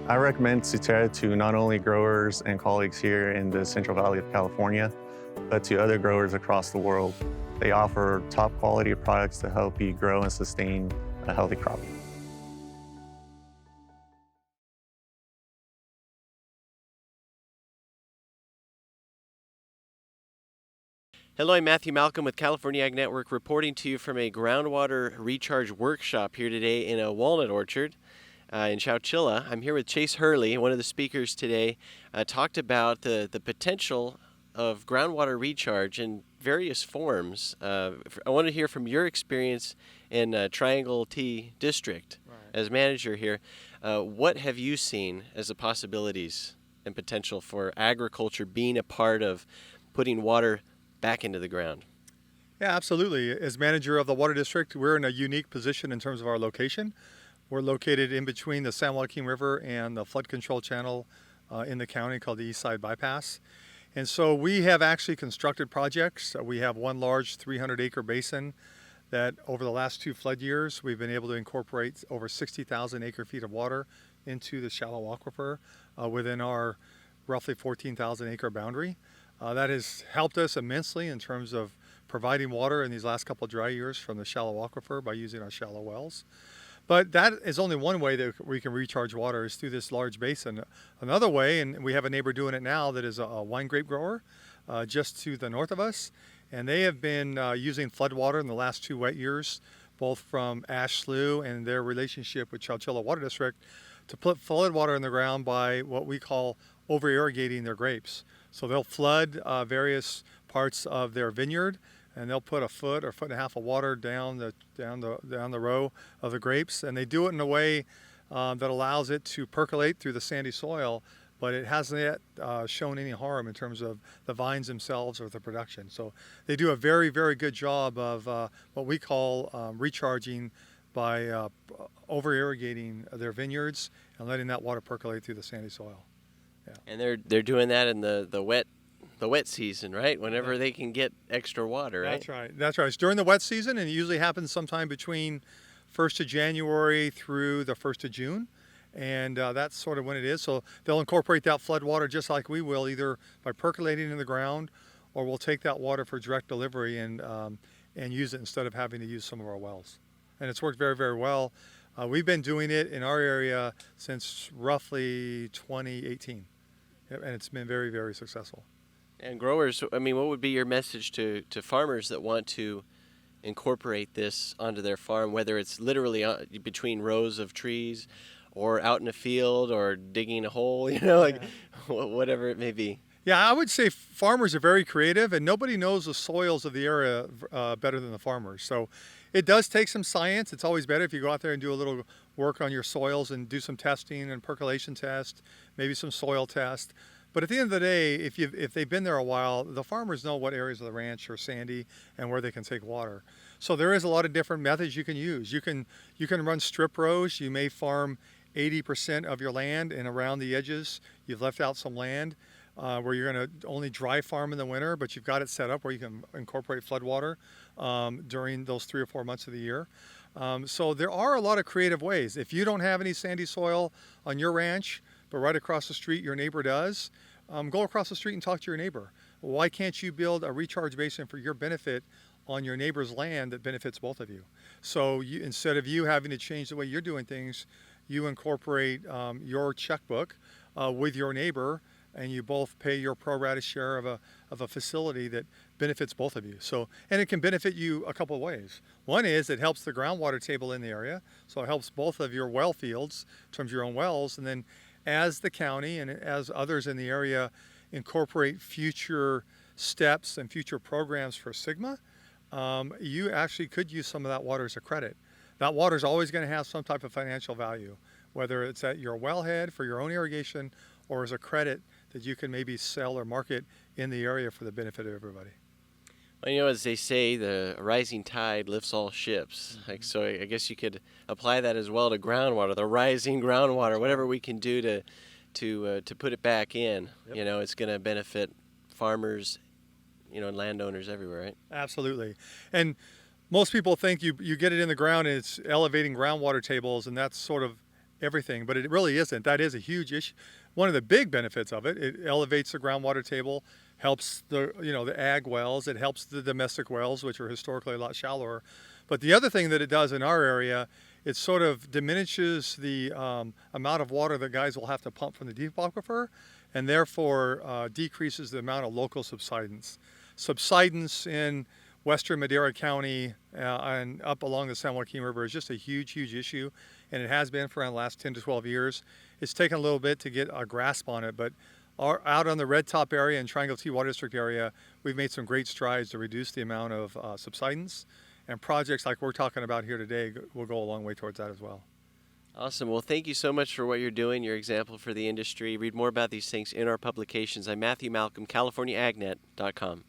I recommend Sutera to not only growers and colleagues here in the Central Valley of California, but to other growers across the world. They offer top quality products to help you grow and sustain a healthy crop. Hello, I'm Matthew Malcolm with California Ag Network reporting to you from a groundwater recharge workshop here today in a walnut orchard in Chowchilla. I'm here with Chase Hurley, one of the speakers today, talked about the potential of groundwater recharge in various forms. I want to hear from your experience in Triangle T District as manager here. What have you seen as the possibilities and potential for agriculture being a part of putting water back into the ground? Yeah, absolutely. As manager of the water district, we're in a unique position in terms of our location. We're located in between the San Joaquin River and the flood control channel in the county called the East Side Bypass. And so we have actually constructed projects. We have one large 300-acre basin that over the last 2 flood years, we've been able to incorporate over 60,000 acre-feet of water into the shallow aquifer within our roughly 14,000 acre boundary. That has helped us immensely in terms of providing water in these last couple of dry years from the shallow aquifer by using our shallow wells. But that is only one way that we can recharge water is through this large basin. Another way, and we have a neighbor doing it now that is a wine grape grower just to the north of us, and they have been using flood water in the last 2 wet years, both from Ash Slough and their relationship with Chowchilla Water District, to put flood water in the ground by what we call over-irrigating their grapes. So they'll flood various parts of their vineyard, and they'll put a foot or foot and a half of water down the row of the grapes, and they do it in a way that allows it to percolate through the sandy soil, but it hasn't yet shown any harm in terms of the vines themselves or the production. So they do a very, very good job of what we call recharging by over-irrigating their vineyards and letting that water percolate through the sandy soil. Yeah. And they're doing that in the wet season, right? Whenever they can get extra water, right? That's right. That's right. It's during the wet season, and it usually happens sometime between 1st of January through the 1st of June. And that's sort of when it is. So they'll incorporate that flood water just like we will, either by percolating in the ground, or we'll take that water for direct delivery and use it instead of having to use some of our wells. And it's worked very, very well. We've been doing it in our area since roughly 2018. And it's been very, very successful. And growers, I mean, what would be your message to farmers that want to incorporate this onto their farm, whether it's literally between rows of trees or out in a field or digging a hole, whatever it may be? Yeah, I would say farmers are very creative, and nobody knows the soils of the area better than the farmers. So it does take some science. It's always better if you go out there and do a little work on your soils and do some testing and percolation test, maybe some soil test. But at the end of the day, if they've been there a while, the farmers know what areas of the ranch are sandy and where they can take water. So there is a lot of different methods you can use. You can run strip rows. You may farm 80% of your land, and around the edges, you've left out some land where you're going to only dry farm in the winter, but you've got it set up where you can incorporate floodwater during those 3 or 4 months of the year. So there are a lot of creative ways. If you don't have any sandy soil on your ranch, but right across the street your neighbor does, go across the street and talk to your neighbor. Why can't you build a recharge basin for your benefit on your neighbor's land that benefits both of you? So instead of you having to change the way you're doing things, you incorporate your checkbook with your neighbor, and you both pay your pro rata share of a facility that benefits both of you. So, and it can benefit you a couple of ways. One is it helps the groundwater table in the area, so it helps both of your well fields in terms of your own wells, and then as the county and as others in the area incorporate future steps and future programs for SGMA, you actually could use some of that water as a credit. That water is always going to have some type of financial value, whether it's at your wellhead for your own irrigation or as a credit that you can maybe sell or market in the area for the benefit of everybody. Well, as they say, the rising tide lifts all ships. So I guess you could apply that as well to groundwater, the rising groundwater, whatever we can do to put it back in. Yep. It's going to benefit farmers, and landowners everywhere, right? Absolutely. And most people think you get it in the ground and it's elevating groundwater tables, and that's sort of everything, but it really isn't. That is a huge issue. One of the big benefits of it, it elevates the groundwater table, helps the ag wells, it helps the domestic wells, which are historically a lot shallower. But the other thing that it does in our area, it sort of diminishes the amount of water that guys will have to pump from the deep aquifer, and therefore decreases the amount of local subsidence. Subsidence in western Madera County and up along the San Joaquin River is just a huge, huge issue, and it has been for around the last 10 to 12 years. It's taken a little bit to get a grasp on it, but out on the Red Top area and Triangle T Water District area, we've made some great strides to reduce the amount of subsidence, and projects like we're talking about here today will go a long way towards that as well. Awesome. Well, thank you so much for what you're doing, your example for the industry. Read more about these things in our publications. I'm Matthew Malcolm, CaliforniaAgNet.com.